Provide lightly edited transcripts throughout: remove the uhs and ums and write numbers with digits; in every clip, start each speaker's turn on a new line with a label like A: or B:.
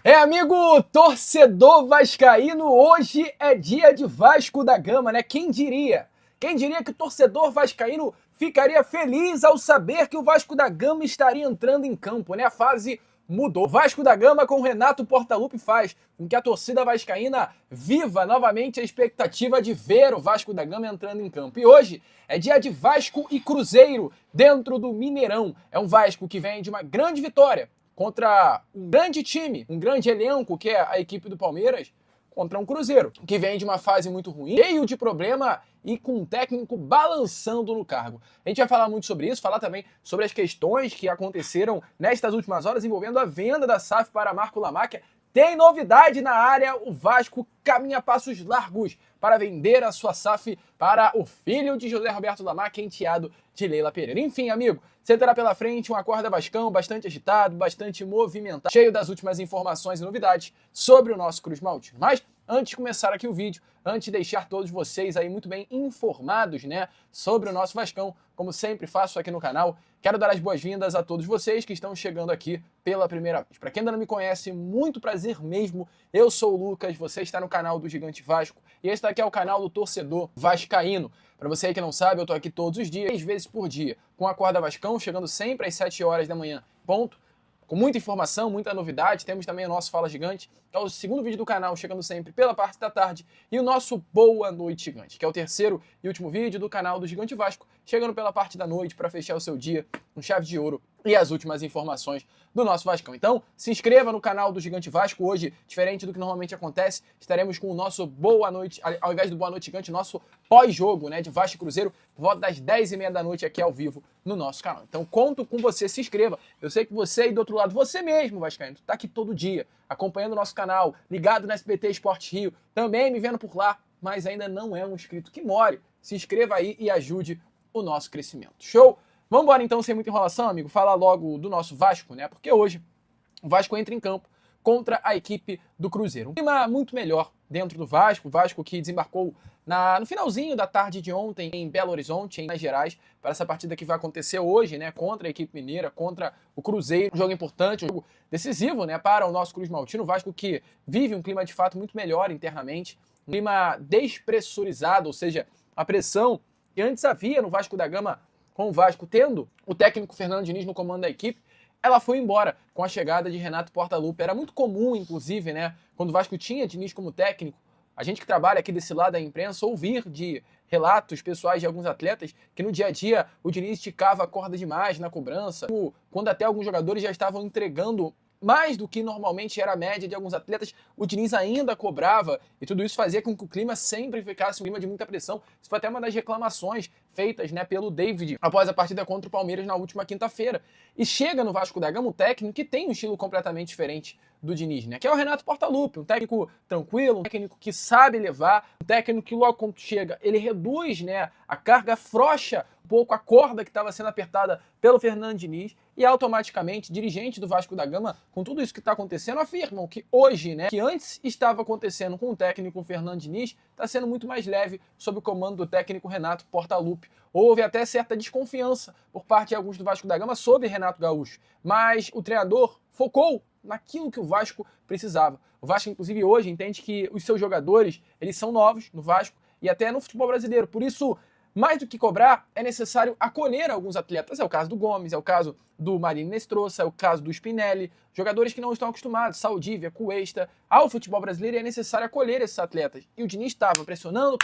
A: Amigo torcedor vascaíno, hoje é dia de Vasco da Gama, né? Quem diria? Quem diria que o torcedor vascaíno ficaria feliz ao saber que o Vasco da Gama estaria entrando em campo, né? A fase mudou. O Vasco da Gama com o Renato Portaluppi faz com que a torcida vascaína viva novamente a expectativa de ver o Vasco da Gama entrando em campo. E hoje é dia de Vasco e Cruzeiro dentro do Mineirão. É um Vasco que vem de uma grande vitória contra um grande time, um grande elenco, que é a equipe do Palmeiras, contra um Cruzeiro, que vem de uma fase muito ruim, cheio de problema e com um técnico balançando no cargo. A gente vai falar muito sobre isso, falar também sobre as questões que aconteceram nestas últimas horas envolvendo a venda da SAF para Marco Lamáquia. Tem novidade na área, o Vasco caminha a passos largos para vender a sua SAF para o filho de José Roberto Lamáquia, enteado de Leila Pereira. Enfim, amigo, você terá pela frente um Acorda Vascão bastante agitado, bastante movimentado, cheio das últimas informações e novidades sobre o nosso Cruz Maltino. Mas, antes de começar aqui o vídeo, antes de deixar todos vocês aí muito bem informados, né, sobre o nosso Vascão, como sempre faço aqui no canal, quero dar as boas-vindas a todos vocês que estão chegando aqui pela primeira vez. Para quem ainda não me conhece, muito prazer mesmo, eu sou o Lucas, você está no canal do Gigante Vasco e esse daqui é o canal do torcedor vascaíno. Para você aí que não sabe, eu tô aqui todos os dias, 3 vezes por dia, com a Acorda Vascão, chegando sempre às 7 horas da manhã, ponto. Com muita informação, muita novidade. Temos também o nosso Fala Gigante, que é o segundo vídeo do canal, chegando sempre pela parte da tarde. E o nosso Boa Noite Gigante, que é o terceiro e último vídeo do canal do Gigante Vasco, chegando pela parte da noite para fechar o seu dia com chave de ouro e as últimas informações do nosso Vascão. Então, se inscreva no canal do Gigante Vasco. Hoje, diferente do que normalmente acontece, estaremos com o nosso Boa Noite, ao invés do Boa Noite Gigante, nosso pós-jogo, né, de Vasco e Cruzeiro, por volta das 10h30 da noite aqui ao vivo no nosso canal. Então, conto com você, se inscreva. Eu sei que você aí do outro lado, você mesmo, vascaíno, tá aqui todo dia, acompanhando o nosso canal, ligado no SBT Esporte Rio, também me vendo por lá, mas ainda não é um inscrito que more. Se inscreva aí e ajude o nosso crescimento. Show? Vamos embora então, sem muita enrolação, amigo, falar logo do nosso Vasco, né? Porque hoje o Vasco entra em campo contra a equipe do Cruzeiro. Um clima muito melhor dentro do Vasco, o Vasco que desembarcou no finalzinho da tarde de ontem em Belo Horizonte, em Minas Gerais, para essa partida que vai acontecer hoje, né, contra a equipe mineira, contra o Cruzeiro. Um jogo importante, um jogo decisivo, né, para o nosso Cruz Maltino. O Vasco que vive um clima de fato muito melhor internamente, um clima despressurizado, ou seja, a pressão que antes havia no Vasco da Gama, com o Vasco tendo o técnico Fernando Diniz no comando da equipe, ela foi embora com a chegada de Renato Portaluppi. Era muito comum, inclusive, né, quando o Vasco tinha Diniz como técnico, a gente que trabalha aqui desse lado da imprensa, ouvir de relatos pessoais de alguns atletas que no dia a dia o Diniz esticava a corda demais na cobrança, quando até alguns jogadores já estavam entregando mais do que normalmente era a média de alguns atletas, o Diniz ainda cobrava, e tudo isso fazia com que o clima sempre ficasse um clima de muita pressão. Isso foi até uma das reclamações feitas, né, pelo David após a partida contra o Palmeiras na última quinta-feira. E chega no Vasco da Gama um técnico que tem um estilo completamente diferente do Diniz, né, que é o Renato Portaluppi, um técnico tranquilo, um técnico que sabe levar, um técnico que logo quando chega, ele reduz, né, a carga, afrouxa um pouco a corda que estava sendo apertada pelo Fernando Diniz, e automaticamente, dirigente do Vasco da Gama, com tudo isso que está acontecendo, afirmam que hoje, né, que antes estava acontecendo com o técnico Fernando Diniz, está sendo muito mais leve sob o comando do técnico Renato Portaluppi. Houve até certa desconfiança por parte de alguns do Vasco da Gama sobre Renato Gaúcho, mas o treinador focou naquilo que o Vasco precisava. O Vasco, inclusive, hoje entende que os seus jogadores, eles são novos no Vasco e até no futebol brasileiro. Por isso, mais do que cobrar, é necessário acolher alguns atletas. É o caso do Gomes, é o caso do Marinho Nestroça, é o caso do Spinelli, jogadores que não estão acostumados, Saldívia, Cuesta, ao futebol brasileiro, e é necessário acolher esses atletas. E o Diniz estava pressionando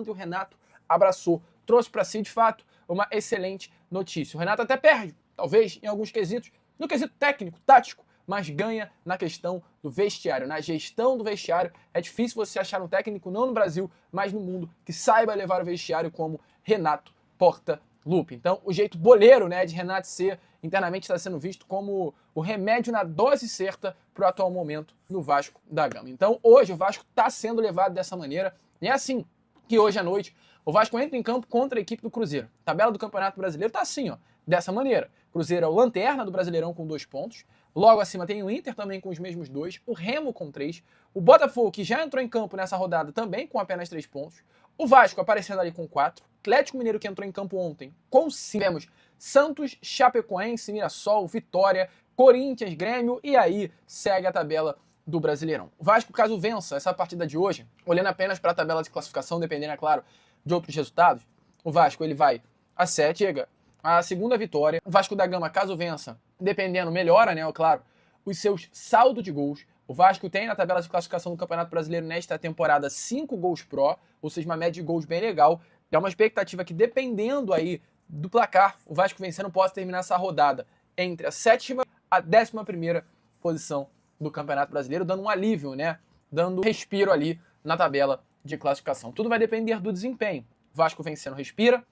A: e o Renato abraçou. Trouxe para si, de fato, uma excelente notícia. O Renato até perde, talvez, em alguns quesitos, no quesito técnico, tático, mas ganha na questão do vestiário, na gestão do vestiário. É difícil você achar um técnico, não no Brasil, mas no mundo, que saiba levar o vestiário como Renato Portaluppi. Então, o jeito boleiro, né, de Renato ser, internamente está sendo visto como o remédio na dose certa para o atual momento no Vasco da Gama. Então, hoje o Vasco está sendo levado dessa maneira, e é assim que hoje à noite o Vasco entra em campo contra a equipe do Cruzeiro. A tabela do Campeonato Brasileiro está assim, ó, dessa maneira. Cruzeiro é o lanterna do Brasileirão com 2 pontos. Logo acima tem o Inter também com os mesmos 2, o Remo com 3, o Botafogo, que já entrou em campo nessa rodada, também com apenas 3 pontos, o Vasco aparecendo ali com 4, Atlético Mineiro, que entrou em campo ontem, com 5. Temos Santos, Chapecoense, Mirassol, Vitória, Corinthians, Grêmio e aí segue a tabela do Brasileirão. O Vasco, caso vença essa partida de hoje, olhando apenas para a tabela de classificação, dependendo, é claro, de outros resultados, o Vasco ele vai a 7, chega a segunda vitória. O Vasco da Gama, caso vença, dependendo, melhora, né, claro, os seus saldos de gols. O Vasco tem na tabela de classificação do Campeonato Brasileiro nesta temporada 5 gols pró, ou seja, uma média de gols bem legal. É uma expectativa que, dependendo aí do placar, o Vasco vencendo possa terminar essa rodada entre a 7ª a 11ª posição do Campeonato Brasileiro, dando um alívio, né? Dando respiro ali na tabela de classificação. Tudo vai depender do desempenho. O Vasco vencendo respira,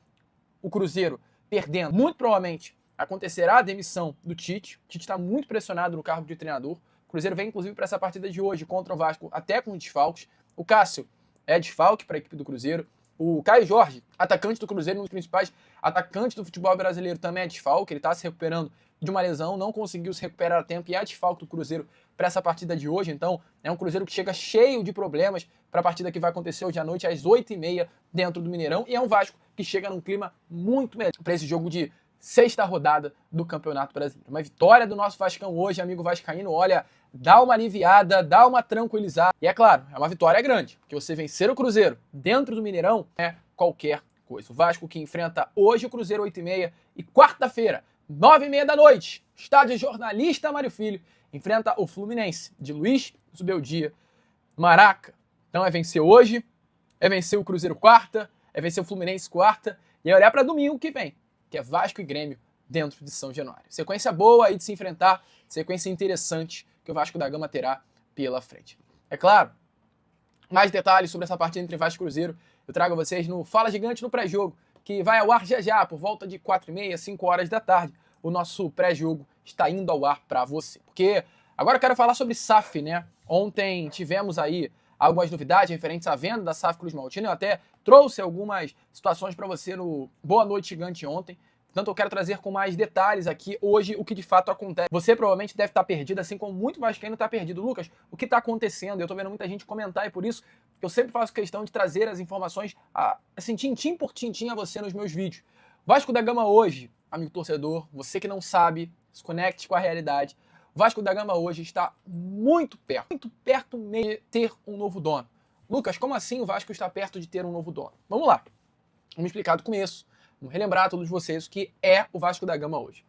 A: o Cruzeiro perdendo. Muito provavelmente acontecerá a demissão do Tite. O Tite está muito pressionado no cargo de treinador. O Cruzeiro vem, inclusive, para essa partida de hoje contra o Vasco, até com desfalques. O Cássio é desfalque para a equipe do Cruzeiro. O Caio Jorge, atacante do Cruzeiro, um dos principais atacantes do futebol brasileiro, também é desfalque. Ele está se recuperando de uma lesão, não conseguiu se recuperar a tempo e é desfalque do Cruzeiro para essa partida de hoje. Então, é um Cruzeiro que chega cheio de problemas para a partida que vai acontecer hoje à noite, às 8h30, dentro do Mineirão. E é um Vasco que chega num clima muito melhor para esse jogo de 6ª rodada do Campeonato Brasileiro. Uma vitória do nosso Vascão hoje, amigo vascaíno, olha, dá uma aliviada, dá uma tranquilizada. E é claro, é uma vitória grande, porque você vencer o Cruzeiro dentro do Mineirão é qualquer coisa. O Vasco que enfrenta hoje o Cruzeiro 8h30 e quarta-feira, 9h30 da noite, estádio Jornalista Mário Filho, enfrenta o Fluminense de Luiz Zubeldia Maraca. Então é vencer hoje, é vencer o Cruzeiro quarta, é vencer o Fluminense quarta e é olhar para domingo que vem, que é Vasco e Grêmio dentro de São Januário. Sequência boa aí de se enfrentar, sequência interessante que o Vasco da Gama terá pela frente. É claro, mais detalhes sobre essa partida entre Vasco e Cruzeiro eu trago a vocês no Fala Gigante no pré-jogo, que vai ao ar já já, por volta de 4h30, 5 horas da tarde. O nosso pré-jogo está indo ao ar para você. Porque agora eu quero falar sobre SAF, né? Ontem tivemos aí algumas novidades referentes à venda da SAF Cruz Maltina. Eu até trouxe algumas situações para você no Boa Noite Gigante ontem. Portanto, eu quero trazer com mais detalhes aqui hoje o que de fato acontece. Você provavelmente deve estar perdido, assim como muito vascaíno está perdido. Lucas, o que está acontecendo? Eu estou vendo muita gente comentar e por isso eu sempre faço questão de trazer as informações assim, tintim por tintim a você nos meus vídeos. Vasco da Gama hoje, amigo torcedor, você que não sabe, se conecte com a realidade. O Vasco da Gama hoje está muito perto mesmo de ter um novo dono. Lucas, como assim o Vasco está perto de ter um novo dono? Vamos lá, vamos explicar do começo. Vamos relembrar a todos vocês o que é o Vasco da Gama hoje.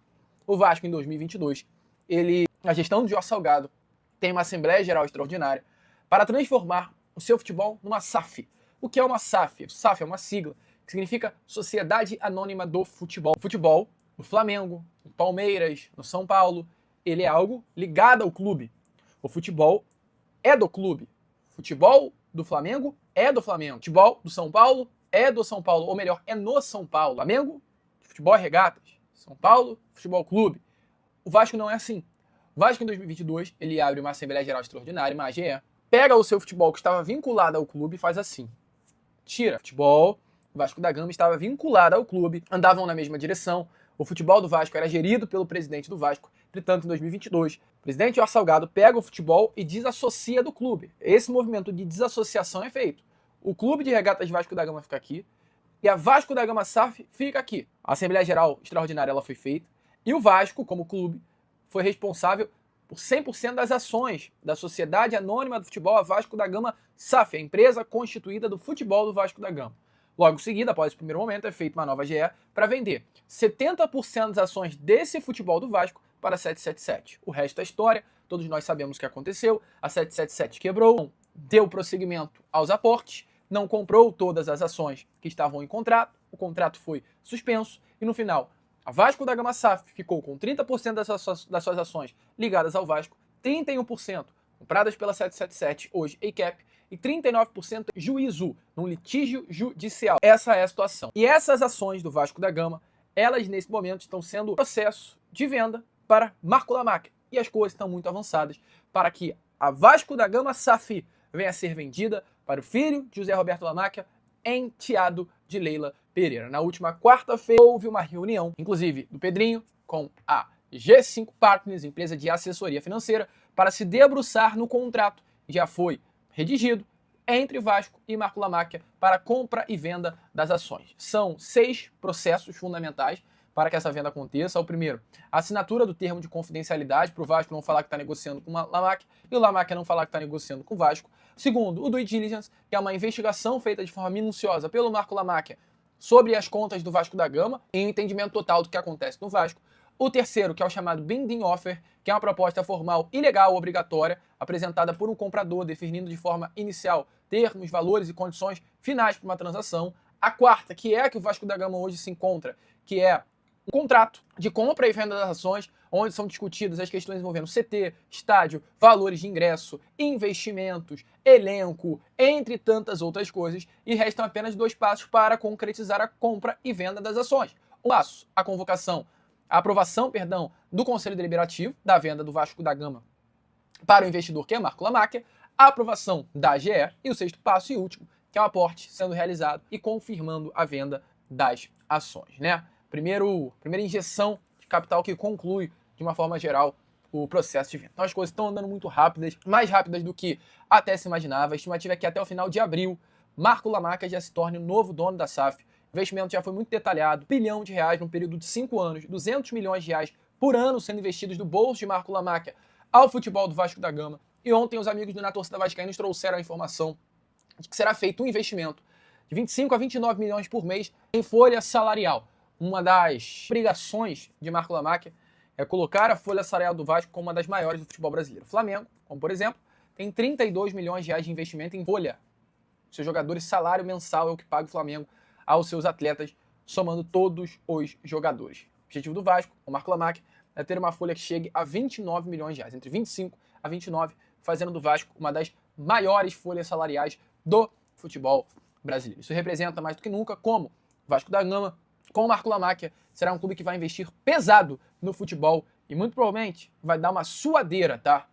A: O Vasco, em 2022, a gestão de Jorge Salgado tem uma Assembleia Geral Extraordinária para transformar o seu futebol numa SAF. O que é uma SAF? SAF é uma sigla que significa Sociedade Anônima do Futebol. O futebol, no Flamengo, no Palmeiras, no São Paulo, ele é algo ligado ao clube. O futebol é do clube. O futebol do Flamengo é do Flamengo. O futebol do São Paulo é do São Paulo, ou melhor, é no São Paulo. Flamengo, futebol e regatas. São Paulo, futebol clube. O Vasco não é assim. O Vasco, em 2022, ele abre uma Assembleia Geral Extraordinária, uma AGE, pega o seu futebol que estava vinculado ao clube e faz assim. Tira futebol, o Vasco da Gama estava vinculado ao clube, andavam na mesma direção. O futebol do Vasco era gerido pelo presidente do Vasco. Entretanto, em 2022, o presidente Jorge Salgado pega o futebol e desassocia do clube. Esse movimento de desassociação é feito. O clube de regatas Vasco da Gama fica aqui e a Vasco da Gama SAF fica aqui. A Assembleia Geral Extraordinária ela foi feita e o Vasco, como clube, foi responsável por 100% das ações da Sociedade Anônima do Futebol, a Vasco da Gama SAF, a empresa constituída do futebol do Vasco da Gama. Logo em seguida, após esse primeiro momento, é feita uma nova GE para vender 70% das ações desse futebol do Vasco para a 777. O resto é história, todos nós sabemos o que aconteceu. A 777 quebrou, deu prosseguimento aos aportes, não comprou todas as ações que estavam em contrato, o contrato foi suspenso e no final a Vasco da Gama SAF ficou com 30% das suas ações ligadas ao Vasco, 31% compradas pela 777, hoje ACAP, e 39% juízo, num litígio judicial. Essa é a situação. E essas ações do Vasco da Gama, elas nesse momento estão sendo processo de venda para Marco Lamáquia. E as coisas estão muito avançadas para que a Vasco da Gama SAF venha a ser vendida para o filho de José Roberto Lamáquia, enteado de Leila Pereira. Na última quarta-feira houve uma reunião, inclusive do Pedrinho, com a G5 Partners, empresa de assessoria financeira, para se debruçar no contrato que já foi redigido entre Vasco e Marco Lamáquia para compra e venda das ações. São 6 processos fundamentais, para que essa venda aconteça. O primeiro, a assinatura do termo de confidencialidade para o Vasco não falar que está negociando com o La Máquia e o La Máquia não falar que está negociando com o Vasco. Segundo, o due diligence, que é uma investigação feita de forma minuciosa pelo Marco La Máquia sobre as contas do Vasco da Gama, em um entendimento total do que acontece no Vasco. O terceiro, que é o chamado binding offer, que é uma proposta formal ilegal ou obrigatória, apresentada por um comprador, definindo de forma inicial termos, valores e condições finais para uma transação. A quarta, que é a que o Vasco da Gama hoje se encontra, que é um contrato de compra e venda das ações, onde são discutidas as questões envolvendo CT, estádio, valores de ingresso, investimentos, elenco, entre tantas outras coisas, e restam apenas 2 passos para concretizar a compra e venda das ações. Um passo, a aprovação do Conselho Deliberativo da venda do Vasco da Gama para o investidor, que é Marco La Máquia, a aprovação da AGE e o sexto passo e último, que é o aporte sendo realizado e confirmando a venda das ações, né? Primeira injeção de capital que conclui, de uma forma geral, o processo de venda. Então as coisas estão andando muito rápidas, mais rápidas do que até se imaginava. A estimativa é que até o final de abril, Marco La Máquia já se torne o novo dono da SAF. O investimento já foi muito detalhado, R$ 1 bilhão num período de 5 anos, 200 milhões de reais por ano sendo investidos do bolso de Marco La Máquia ao futebol do Vasco da Gama. E ontem os amigos do Na Torcida Vascaína nos trouxeram a informação de que será feito um investimento de 25 a 29 milhões por mês em folha salarial. Uma das obrigações de Marco La Máquia é colocar a folha salarial do Vasco como uma das maiores do futebol brasileiro. O Flamengo, como por exemplo, tem 32 milhões de reais de investimento em folha. Seus jogadores, salário mensal é o que paga o Flamengo aos seus atletas, somando todos os jogadores. O objetivo do Vasco, o Marco La Máquia, é ter uma folha que chegue a 29 milhões de reais, entre 25 a 29, fazendo do Vasco uma das maiores folhas salariais do futebol brasileiro. Isso representa mais do que nunca como o Vasco da Gama, com o Marco La Máquia, será um clube que vai investir pesado no futebol e muito provavelmente vai dar uma suadeira, tá?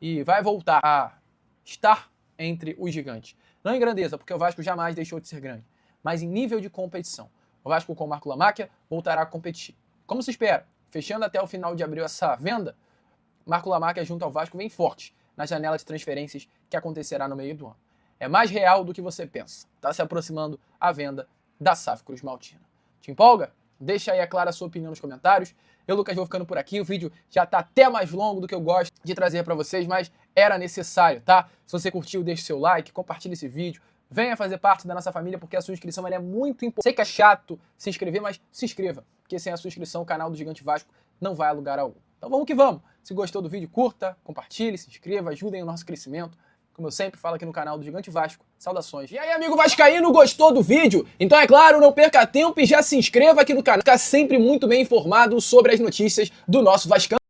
A: E vai voltar a estar entre os gigantes. Não em grandeza, porque o Vasco jamais deixou de ser grande, mas em nível de competição. O Vasco com o Marco La Máquia voltará a competir. Como se espera, fechando até o final de abril essa venda, Marco La Máquia junto ao Vasco vem forte na janela de transferências que acontecerá no meio do ano. É mais real do que você pensa. Está se aproximando a venda da SAF Cruz Maltina. Te empolga? Deixa aí, é claro, a sua opinião nos comentários. Eu, Lucas, vou ficando por aqui. O vídeo já está até mais longo do que eu gosto de trazer para vocês, mas era necessário, tá? Se você curtiu, deixe seu like, compartilhe esse vídeo. Venha fazer parte da nossa família, porque a sua inscrição é muito importante. Sei que é chato se inscrever, mas se inscreva, porque sem a sua inscrição o canal do Gigante Vasco não vai a lugar algum. Então vamos que vamos. Se gostou do vídeo, curta, compartilhe, se inscreva, ajudem o nosso crescimento. Como eu sempre falo aqui no canal do Gigante Vasco, saudações. E aí, amigo vascaíno, gostou do vídeo? Então é claro, não perca tempo e já se inscreva aqui no canal. Ficar sempre muito bem informado sobre as notícias do nosso Vascão.